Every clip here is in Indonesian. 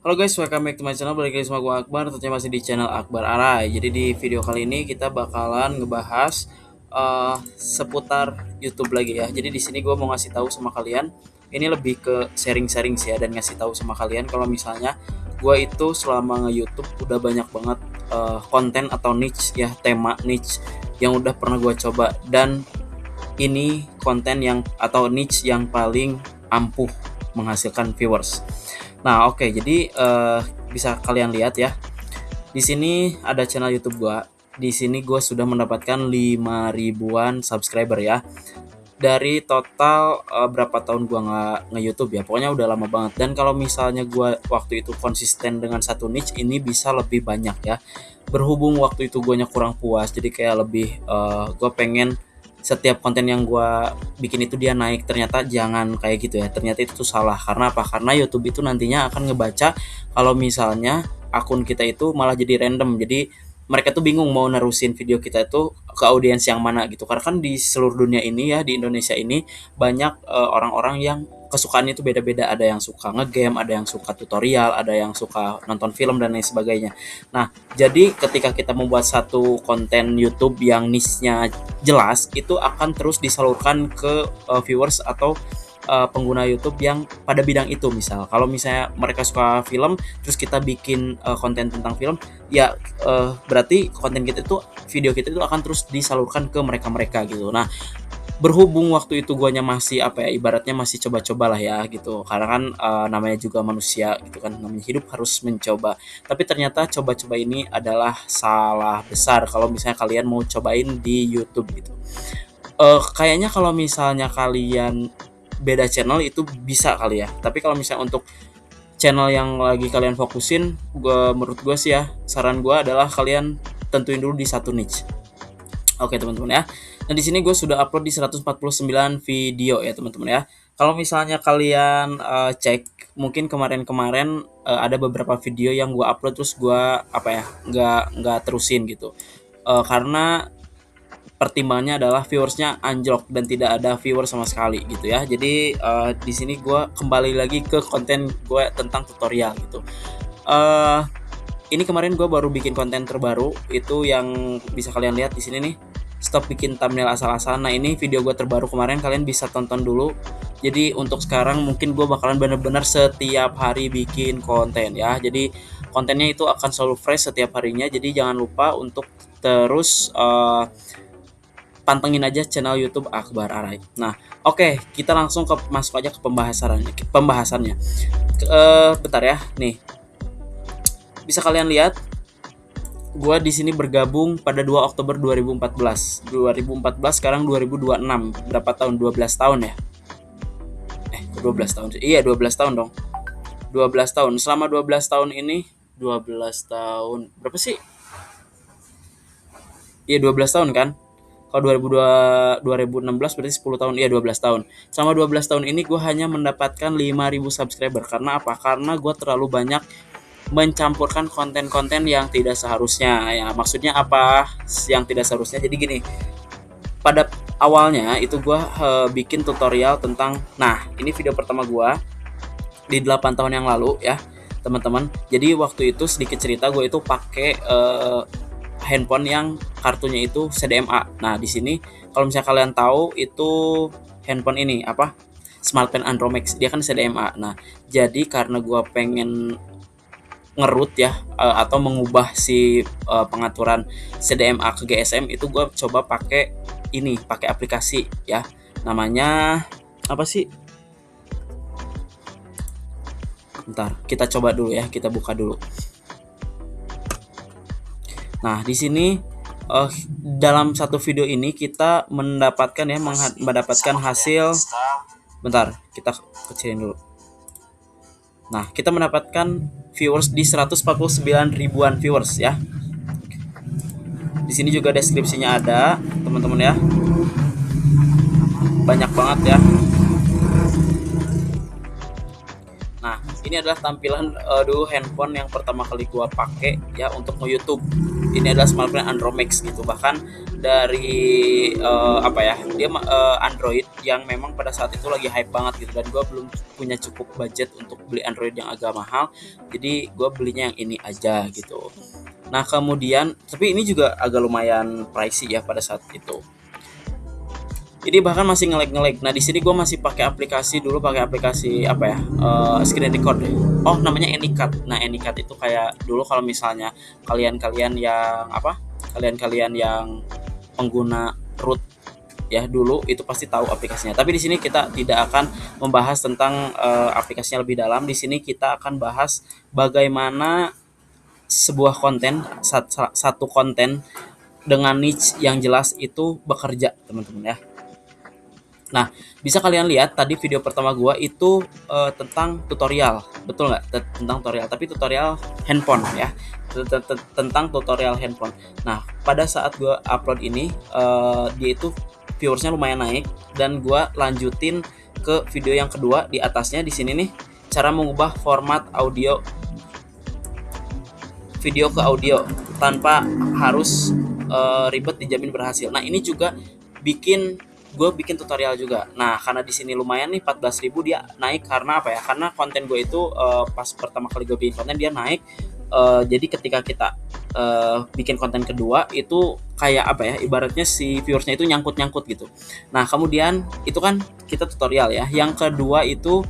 Halo guys, welcome back to my channel. Balik lagi sama gue Akbar, tentunya masih di channel Akbar Arai. Jadi di video kali ini kita bakalan ngebahas seputar YouTube lagi ya. Jadi di sini gue mau ngasih tahu sama kalian, ini lebih ke sharing-sharing sih ya, dan ngasih tahu sama kalian kalau misalnya gue itu selama nge-YouTube udah banyak banget konten atau niche ya, tema niche yang udah pernah gue coba, dan ini konten yang atau niche yang paling ampuh menghasilkan viewers. Nah, oke, jadi bisa kalian lihat ya. Di sini ada channel YouTube gua. Di sini gua sudah mendapatkan 5 ribuan subscriber ya. Dari total berapa tahun gua nge-YouTube ya. Pokoknya udah lama banget. Dan kalau misalnya gua waktu itu konsisten dengan satu niche, ini bisa lebih banyak ya. Berhubung waktu itu guanya kurang puas, jadi kayak lebih gua pengen setiap konten yang gue bikin itu dia naik. Ternyata jangan kayak gitu ya, ternyata itu tuh salah. Karena apa? Karena YouTube itu nantinya akan ngebaca kalau misalnya akun kita itu malah jadi random. Jadi mereka tuh bingung mau nerusin video kita itu ke audiens yang mana gitu. Karena kan di seluruh dunia ini ya, di Indonesia ini banyak orang-orang yang kesukaannya itu beda-beda. Ada yang suka ngegame, ada yang suka tutorial, ada yang suka nonton film dan lain sebagainya. Nah, jadi ketika kita membuat satu konten YouTube yang niche-nya jelas, itu akan terus disalurkan ke viewers atau pengguna YouTube yang pada bidang itu. Misal kalau misalnya mereka suka film, terus kita bikin konten tentang film, ya berarti konten kita itu, video kita itu akan terus disalurkan ke mereka-mereka gitu. Nah, berhubung waktu itu guanya masih apa ya, ibaratnya masih coba-coba lah ya gitu, karena kan namanya juga manusia gitu kan, namanya hidup harus mencoba. Tapi ternyata coba-coba ini adalah salah besar kalau misalnya kalian mau cobain di YouTube gitu. Kayaknya kalau misalnya kalian beda channel itu bisa kali ya, tapi kalau misalnya untuk channel yang lagi kalian fokusin, menurut gue sih ya, saran gue adalah kalian tentuin dulu di satu niche. Oke teman-teman ya. Nah di sini gue sudah upload di 149 video ya teman-teman ya. Kalau misalnya kalian cek, mungkin kemarin-kemarin ada beberapa video yang gue upload terus gue apa ya, nggak terusin gitu. Karena pertimbangannya adalah viewersnya anjlok dan tidak ada viewer sama sekali gitu ya. Jadi di sini gue kembali lagi ke konten gue tentang tutorial gitu. Uh, ini kemarin gue baru bikin konten terbaru itu yang bisa kalian lihat di sini nih. Stop bikin thumbnail asal-asalan. Nah ini video gue terbaru kemarin, kalian bisa tonton dulu. Jadi untuk sekarang mungkin gue bakalan bener-bener setiap hari bikin konten ya. Jadi kontennya itu akan selalu fresh setiap harinya. Jadi jangan lupa untuk terus pantengin aja channel YouTube Akbar Arai. Nah, oke, kita langsung masuk aja ke pembahasannya. Bentar ya, nih. Bisa kalian lihat, gue di sini bergabung pada 2 Oktober 2014. 2014 sekarang 2026. Berapa tahun? 12 tahun ya? 12 tahun. Iya, 12 tahun dong. 12 tahun. Selama 12 tahun ini, 12 tahun. Berapa sih? Iya, 12 tahun kan? Kalau 2016 berarti 10 tahun. Iya, 12 tahun. Selama 12 tahun ini gue hanya mendapatkan 5.000 subscriber. Karena apa? Karena gue terlalu banyak mencampurkan konten-konten yang tidak seharusnya. Ya, maksudnya apa yang tidak seharusnya? Jadi gini, pada awalnya itu gue bikin tutorial tentang, nah ini video pertama gue di 8 tahun yang lalu ya teman-teman. Jadi waktu itu sedikit cerita, gue itu pakai handphone yang kartunya itu CDMA. Nah di sini kalau misalnya kalian tahu itu handphone ini apa, Smartpen Andromax, dia kan CDMA. Nah jadi karena gue pengen ngerut ya atau mengubah si pengaturan CDMA ke GSM, itu gue coba pakai ini, pakai aplikasi ya, namanya apa sih, bentar kita coba dulu ya, kita buka dulu. Nah di sini dalam satu video ini kita mendapatkan ya, mendapatkan hasil, bentar kita kecilin dulu. Nah kita mendapatkan viewers di 149 ribuan viewers ya. Di sini juga deskripsinya ada teman-teman ya, banyak banget ya. Nah ini ini adalah tampilan dulu handphone yang pertama kali gua pakai ya untuk YouTube. Ini adalah smartphone Andromax gitu. Bahkan dari apa ya? Dia Android yang memang pada saat itu lagi hype banget gitu, dan gua belum punya cukup budget untuk beli Android yang agak mahal. Jadi gua belinya yang ini aja gitu. Nah, kemudian tapi ini juga agak lumayan pricey ya pada saat itu. Ini bahkan masih nge-lag. Nah, di sini gue masih pakai aplikasi dulu, pakai aplikasi apa ya? Screen record deh. Oh, namanya Anycut. Nah, Anycut itu kayak dulu kalau misalnya kalian-kalian yang apa? Kalian-kalian yang pengguna root ya dulu itu pasti tahu aplikasinya. Tapi di sini kita tidak akan membahas tentang aplikasinya lebih dalam. Di sini kita akan bahas bagaimana sebuah konten satu konten dengan niche yang jelas itu bekerja, teman-teman ya. Nah, bisa kalian lihat tadi video pertama gua itu tentang tutorial, betul nggak? Tentang tutorial, tapi tutorial handphone ya, tentang tutorial handphone. Nah, pada saat gua upload ini, dia itu viewersnya lumayan naik, dan gua lanjutin ke video yang kedua di atasnya di sini nih, cara mengubah format audio video ke audio tanpa harus ribet, dijamin berhasil. Nah, ini juga gue bikin tutorial juga. Nah, karena di sini lumayan nih 14.000 dia naik karena apa ya? Karena konten gue itu pas pertama kali gue bikin konten dia naik. Jadi ketika kita bikin konten kedua itu kayak apa ya? Ibaratnya si viewersnya itu nyangkut-nyangkut gitu. Nah, kemudian itu kan kita tutorial ya. Yang kedua itu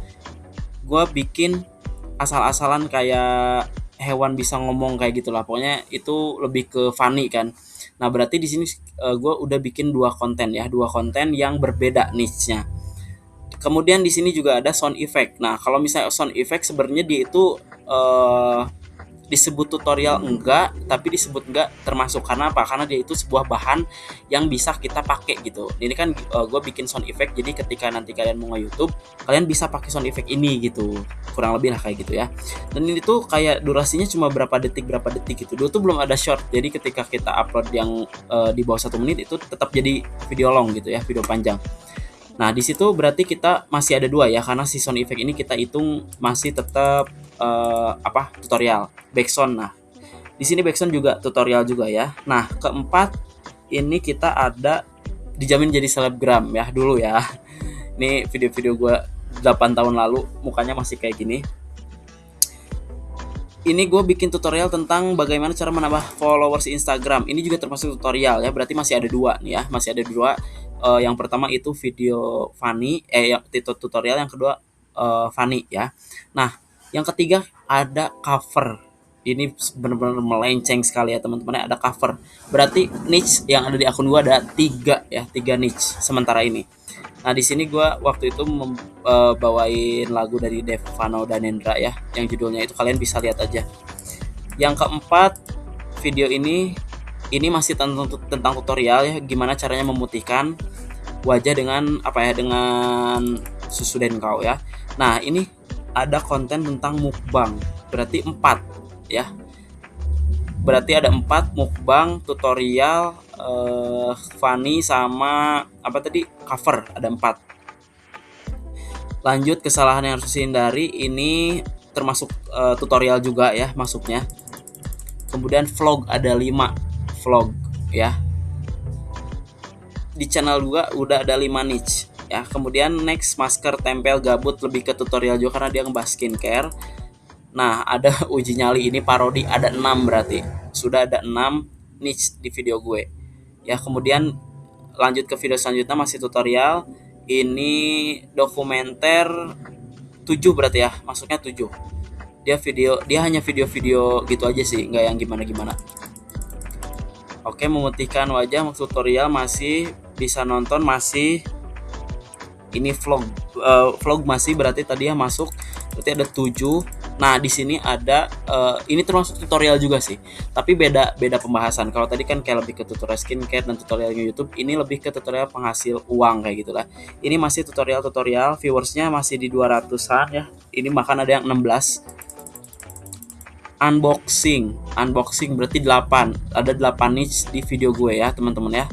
gue bikin asal-asalan kayak hewan bisa ngomong kayak gitulah. Pokoknya itu lebih ke funny kan. Nah, berarti di sini gue udah bikin dua konten ya, dua konten yang berbeda niche-nya. Kemudian di sini juga ada sound effect. Nah, kalau misalnya sound effect sebenarnya dia itu disebut tutorial enggak, tapi disebut enggak termasuk. Karena apa? Karena dia itu sebuah bahan yang bisa kita pakai gitu. Ini kan gue bikin sound effect, jadi ketika nanti kalian mau nge-YouTube, kalian bisa pakai sound effect ini gitu. Kurang lebih lah kayak gitu ya. Dan ini tuh kayak durasinya cuma berapa detik gitu. Dulu tuh belum ada short. Jadi ketika kita upload yang di bawah 1 menit itu tetap jadi video long gitu ya, video panjang. Nah, di situ berarti kita masih ada dua ya, karena si sound effect ini kita hitung masih tetap tutorial backsound. Nah, di sini backsound juga tutorial juga ya. Nah, keempat ini kita ada dijamin jadi selebgram ya dulu ya. Ini video-video gue 8 tahun lalu, mukanya masih kayak gini. Ini gue bikin tutorial tentang bagaimana cara menambah followers Instagram. Ini juga termasuk tutorial ya, berarti masih ada dua nih ya, masih ada dua. Yang pertama itu video funny, tutorial, yang kedua funny ya. Nah, yang ketiga ada cover. Ini benar-benar melenceng sekali ya teman-teman, ada cover. Berarti niche yang ada di akun gue ada 3 ya, 3 niche sementara ini. Nah, di sini gue waktu itu bawain lagu dari Devano Danendra ya, yang judulnya itu kalian bisa lihat aja. Yang keempat, video ini masih tentang tutorial ya, gimana caranya memutihkan wajah dengan apa ya, dengan susu Denkau ya. Nah, ini ada konten tentang mukbang, berarti 4 ya. Berarti ada 4 mukbang, tutorial, funny, sama apa tadi, cover, ada 4. Lanjut, kesalahan yang harus dihindari, ini termasuk tutorial juga ya masuknya. Kemudian vlog ada 5 vlog ya. Di channel juga udah ada 5 niche ya. Kemudian next, masker tempel gabut, lebih ke tutorial juga karena dia ngebahas skincare. Nah, ada uji nyali, ini parodi, ada 6 berarti. Sudah ada 6 niche di video gue. Ya, kemudian lanjut ke video selanjutnya masih tutorial. Ini dokumenter 7 berarti ya, masuknya 7. Dia hanya video-video gitu aja sih, nggak yang gimana-gimana. Oke, memutihkan wajah tutorial masih bisa nonton, masih ini vlog masih, berarti tadi ya masuk, berarti ada 7. Nah, di sini ada ini termasuk tutorial juga sih, tapi beda pembahasan. Kalau tadi kan kayak lebih ke tutorial skincare dan tutorial YouTube, ini lebih ke tutorial penghasil uang kayak gitulah. Ini masih tutorial, viewersnya masih di 200-an ya. Ini bahkan ada yang 16. Unboxing berarti 8. Ada 8 niche di video gue ya, teman-teman ya.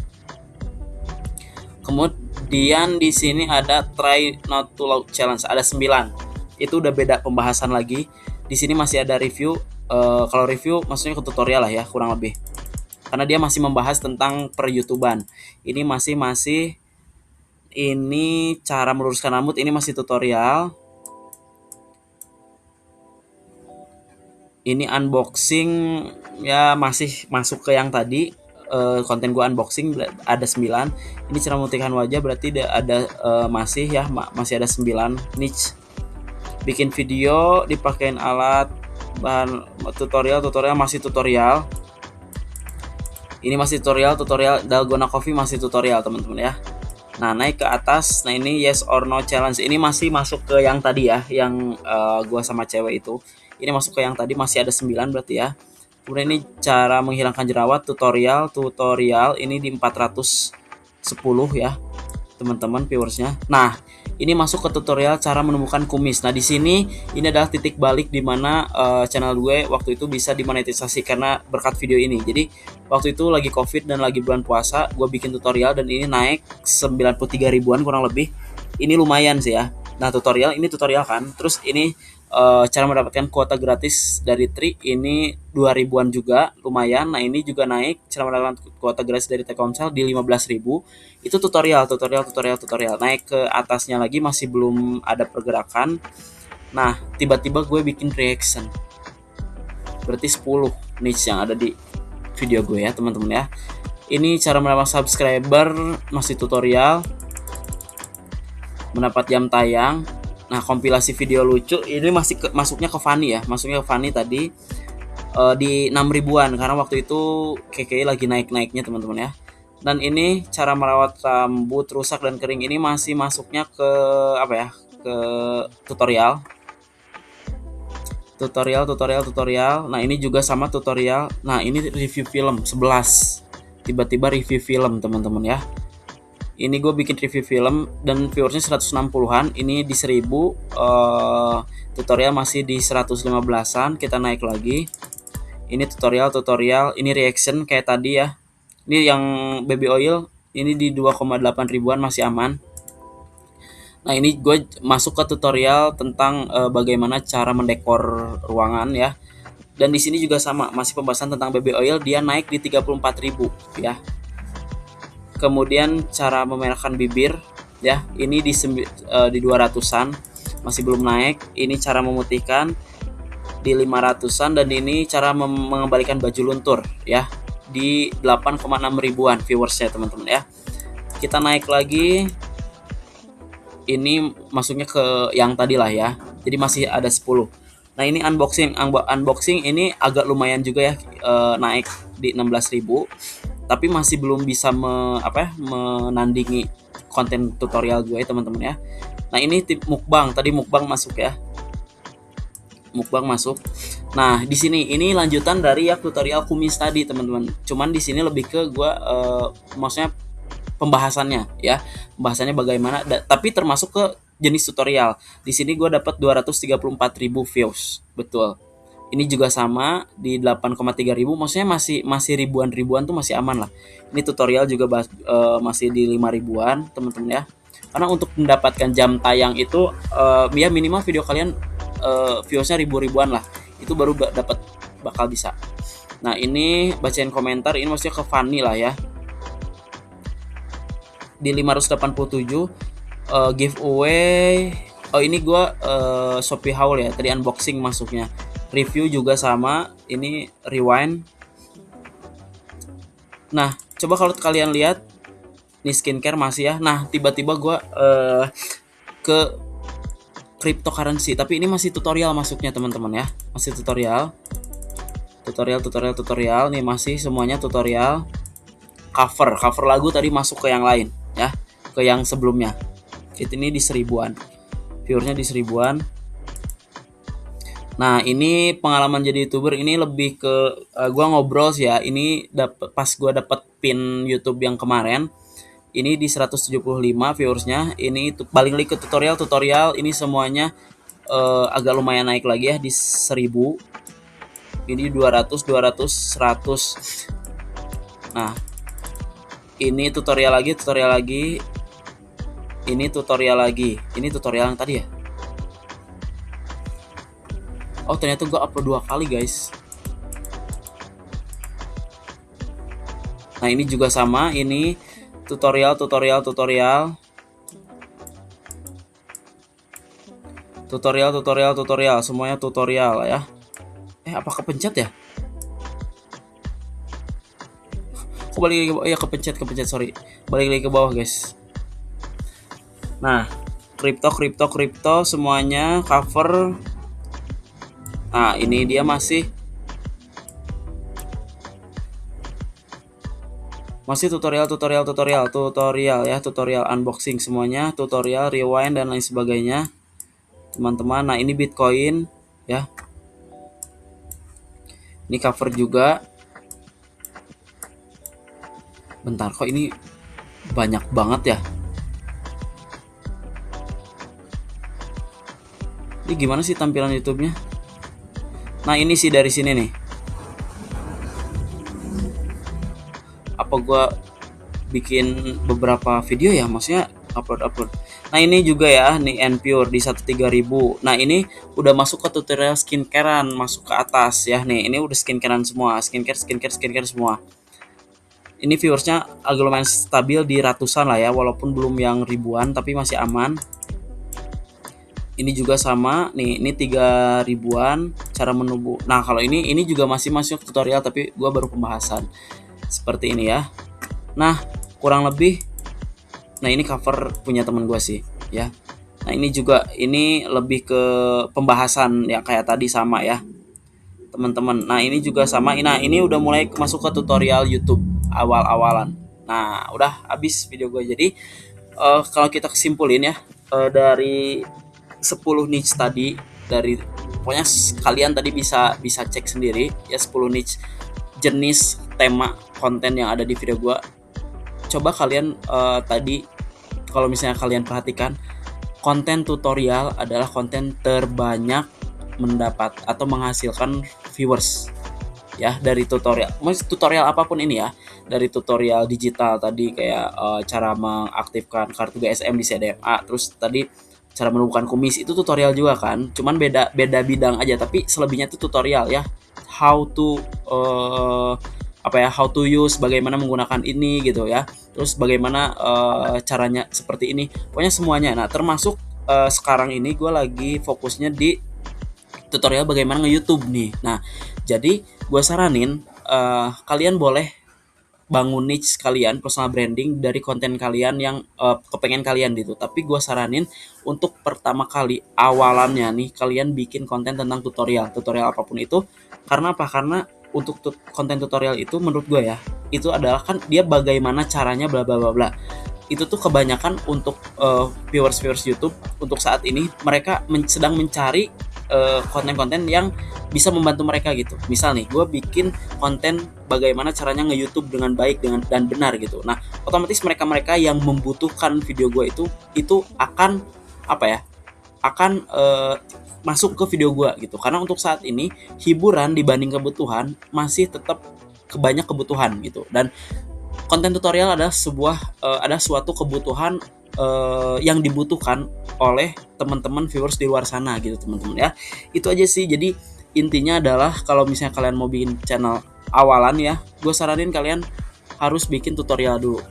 Kemudian di sini ada try not to laugh challenge, ada 9. itu udah beda pembahasan lagi. Di sini masih ada review. Kalau review maksudnya ke tutorial lah ya, kurang lebih. Karena dia masih membahas tentang per YouTuber. Ini ini cara meluruskan rambut, ini masih tutorial. Ini unboxing ya, masih masuk ke yang tadi. Konten gua unboxing ada 9. Ini cara memutihkan wajah, berarti ada masih ya, masih ada 9 niche. Bikin video, dipakein alat, bahan tutorial masih tutorial. Ini masih tutorial Dalgona Coffee masih tutorial teman-teman ya. Nah, naik ke atas. Nah, ini yes or no challenge. Ini masih masuk ke yang tadi ya, yang gua sama cewek itu. Ini masuk ke yang tadi, masih ada 9 berarti ya. Kemudian ini cara menghilangkan jerawat, tutorial ini di 410 ya, teman-teman viewersnya. Nah, ini masuk ke tutorial cara menumbuhkan kumis. Nah, di sini ini adalah titik balik di mana channel gue waktu itu bisa dimonetisasi karena berkat video ini. Jadi waktu itu lagi COVID dan lagi bulan puasa, gue bikin tutorial dan ini naik 93 ribuan kurang lebih. Ini lumayan sih ya. Nah, ini tutorial kan. Terus ini cara mendapatkan kuota gratis dari Tri, ini 2 ribuan juga, lumayan. Nah, ini juga naik cara mendapatkan kuota gratis dari Telkomsel di 15.000. Itu tutorial. Naik ke atasnya lagi masih belum ada pergerakan. Nah, tiba-tiba gue bikin reaction. Berarti 10 niche yang ada di video gue ya, teman-teman ya. Ini cara mendapatkan subscriber masih tutorial. Mendapat jam tayang. Nah, kompilasi video lucu ini masuknya ke Fanny ya. Masuknya ke Fanny tadi di 6 ribuan karena waktu itu KKI lagi naik-naiknya teman-teman ya. Dan ini cara merawat rambut rusak dan kering, ini masih masuknya ke apa ya? Ke tutorial. Nah, ini juga sama tutorial. Nah, ini review film 11. Tiba-tiba review film teman-teman ya. Ini gue bikin review film dan viewersnya 160-an. Ini di 1000. Tutorial masih di 115-an. Kita naik lagi. Ini tutorial. Ini reaction kayak tadi ya. Ini yang baby oil. Ini di 2,8 ribuan masih aman. Nah, ini gue masuk ke tutorial tentang bagaimana cara mendekor ruangan ya. Dan di sini juga sama, masih pembahasan tentang baby oil. Dia naik di 34.000 ya. Kemudian cara memerahkan bibir ya, ini di 200-an, masih belum naik. Ini cara memutihkan di 500-an dan ini cara mengembalikan baju luntur ya di 8,6 ribuan viewersnya teman-teman ya. Kita naik lagi. Ini masuknya ke yang tadi lah ya. Jadi masih ada 10. Nah, ini unboxing ini agak lumayan juga ya, naik di 16.000. Tapi masih belum bisa menandingi konten tutorial gue teman-teman ya. Nah, ini tip mukbang, tadi mukbang masuk ya. Nah, di sini ini lanjutan dari ya tutorial kumis tadi teman-teman. Cuman di sini lebih ke gue maksudnya pembahasannya ya. Pembahasannya bagaimana tapi termasuk ke jenis tutorial. Di sini gue dapat 234.000 views. Betul. Ini juga sama di 8,3 ribu, maksudnya masih ribuan tuh masih aman lah. Ini tutorial juga masih di 5 ribuan teman-teman ya. Karena untuk mendapatkan jam tayang itu ya minimal video kalian viewsnya ribuan lah. Itu baru bakal bisa. Nah, ini bacain komentar, ini maksudnya ke Fanny lah ya. Di 587 giveaway. Oh, ini gue Shopee haul ya, tadi unboxing masuknya. Review juga sama, ini rewind. Nah, coba kalau kalian lihat, ini skincare masih ya. Nah, tiba-tiba gue ke cryptocurrency, tapi ini masih tutorial masuknya teman-teman ya. Masih tutorial. Nih masih semuanya tutorial. Cover lagu tadi masuk ke yang lain ya, ke yang sebelumnya. Ini di 1000-an. Viewernya di 1000-an. Nah, ini pengalaman jadi YouTuber ini lebih ke gua ngobrol sih ya. Ini pas gua dapet pin YouTube yang kemarin. Ini di 175 viewersnya. Ini balik lagi ke tutorial. Ini semuanya agak lumayan naik lagi ya di 1000. Ini 200, 100. Nah, ini tutorial lagi. Ini tutorial lagi. Ini tutorial yang tadi ya. Oh ternyata gue upload 2 kali guys. Nah ini juga sama, ini tutorial semuanya tutorial ya. Apa kepencet ya? Kok balik lagi ke bawah? Ya kepencet sorry. Balik lagi ke bawah guys. Nah kripto semuanya cover. Nah ini dia masih tutorial ya, tutorial unboxing semuanya, tutorial rewind dan lain sebagainya teman-teman. Nah ini Bitcoin ya, ini cover juga. Bentar, kok ini banyak banget ya, ini gimana sih tampilan YouTube-nya? Nah ini sih dari sini nih, apa gua bikin beberapa video ya, maksudnya upload. Nah ini juga ya, nih Npure di 13000. Nah ini udah masuk ke tutorial skincarean, masuk ke atas ya. Nih ini udah skincarean semua, skincare semua. Ini viewersnya agak lumayan stabil di ratusan lah ya, walaupun belum yang ribuan tapi masih aman. Ini juga sama nih, ini 3000-an cara menubuh. Nah kalau ini juga masih masuk tutorial tapi gua baru pembahasan seperti ini ya. Nah kurang lebih, nah ini cover punya temen gue sih ya. Nah ini juga, ini lebih ke pembahasan ya, kayak tadi sama ya teman-teman. Nah ini juga sama. Nah ini udah mulai masuk ke tutorial YouTube awal-awalan. Nah udah habis video gue. Jadi kalau kita kesimpulin ya, dari 10 niche tadi, dari pokoknya kalian tadi bisa cek sendiri ya, 10 niche jenis tema konten yang ada di video gue. Coba kalian tadi kalau misalnya kalian perhatikan, konten tutorial adalah konten terbanyak mendapat atau menghasilkan viewers ya dari tutorial. Tutorial apapun ini ya, dari tutorial digital tadi kayak cara mengaktifkan kartu GSM di CDMA, terus tadi cara menumbuhkan kumis, itu tutorial juga kan, cuman beda bidang aja, tapi selebihnya itu tutorial ya. How to how to use, bagaimana menggunakan ini gitu ya, terus bagaimana caranya seperti ini, pokoknya semuanya. Nah termasuk sekarang ini gue lagi fokusnya di tutorial bagaimana nge-YouTube nih. Nah jadi gue saranin kalian boleh bangun niche kalian, personal branding dari konten kalian yang kepengen kalian gitu. Tapi gue saranin untuk pertama kali awalannya nih, kalian bikin konten tentang tutorial apapun itu. Karena apa? Karena untuk konten tutorial itu menurut gue ya, itu adalah kan dia bagaimana caranya bla bla bla bla. Itu tuh kebanyakan untuk viewers YouTube untuk saat ini, mereka sedang mencari konten-konten yang bisa membantu mereka gitu. Misal nih, gue bikin konten bagaimana caranya nge-YouTube dengan baik dan benar gitu. Nah, otomatis mereka yang membutuhkan video gue itu akan akan masuk ke video gue gitu. Karena untuk saat ini hiburan dibanding kebutuhan masih tetap banyak kebutuhan gitu. Dan konten tutorial adalah suatu kebutuhan yang dibutuhkan oleh teman-teman viewers di luar sana gitu teman-teman ya. Itu aja sih. Jadi intinya adalah kalau misalnya kalian mau bikin channel awalan ya, gue saranin kalian harus bikin tutorial dulu.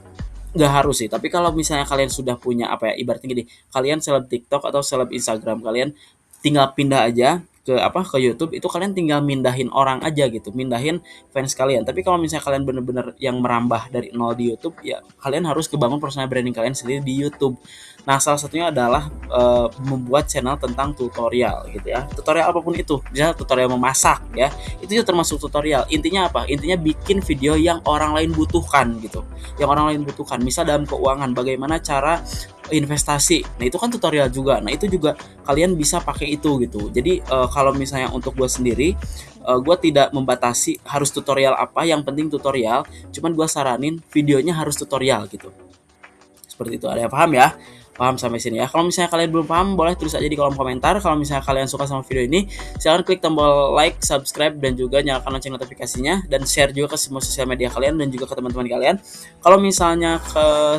Nggak harus sih, tapi kalau misalnya kalian sudah punya ibaratnya gini, kalian seleb TikTok atau seleb Instagram, kalian tinggal pindah aja ke YouTube, itu kalian tinggal mindahin orang aja gitu, mindahin fans kalian. Tapi kalau misalnya kalian bener-bener yang merambah dari nol di YouTube, ya kalian harus kebangun personal branding kalian sendiri di YouTube. Nah salah satunya adalah membuat channel tentang tutorial gitu ya, tutorial apapun itu, bisa tutorial memasak ya, itu juga termasuk tutorial. Intinya apa? Intinya bikin video yang orang lain butuhkan gitu, yang orang lain butuhkan. Misal dalam keuangan, bagaimana cara investasi, nah itu kan tutorial juga. Nah itu juga kalian bisa pakai itu gitu. Jadi kalau misalnya untuk gue sendiri, gue tidak membatasi harus tutorial apa, yang penting tutorial. Cuman gue saranin videonya harus tutorial gitu. Seperti itu, ada yang paham ya? Paham sampai sini ya? Kalau misalnya kalian belum paham, boleh tulis aja di kolom komentar. Kalau misalnya kalian suka sama video ini, silahkan klik tombol like, subscribe, dan juga nyalakan lonceng notifikasinya, dan share juga ke semua sosial media kalian dan juga ke teman-teman kalian. Kalau misalnya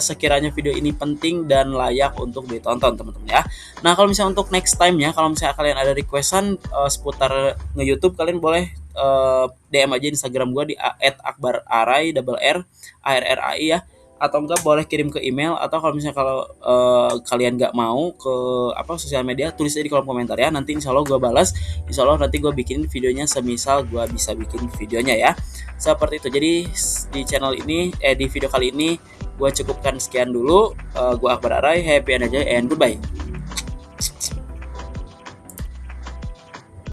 sekiranya video ini penting dan layak untuk ditonton teman-teman ya. Nah, kalau misalnya untuk next time ya, kalau misalnya kalian ada requestan seputar nge-YouTube, kalian boleh DM aja Instagram gue di @akbararai double R A R R A I ya, atau enggak boleh kirim ke email, atau kalau misalnya kalau kalian nggak mau ke sosial media, tulis aja di kolom komentar ya, nanti insya Allah gue balas, insya Allah nanti gue bikin videonya semisal gue bisa bikin videonya ya, seperti itu. Jadi di channel ini di video kali ini gue cukupkan sekian dulu. Gue Akbar Arai, happy and enjoy and goodbye.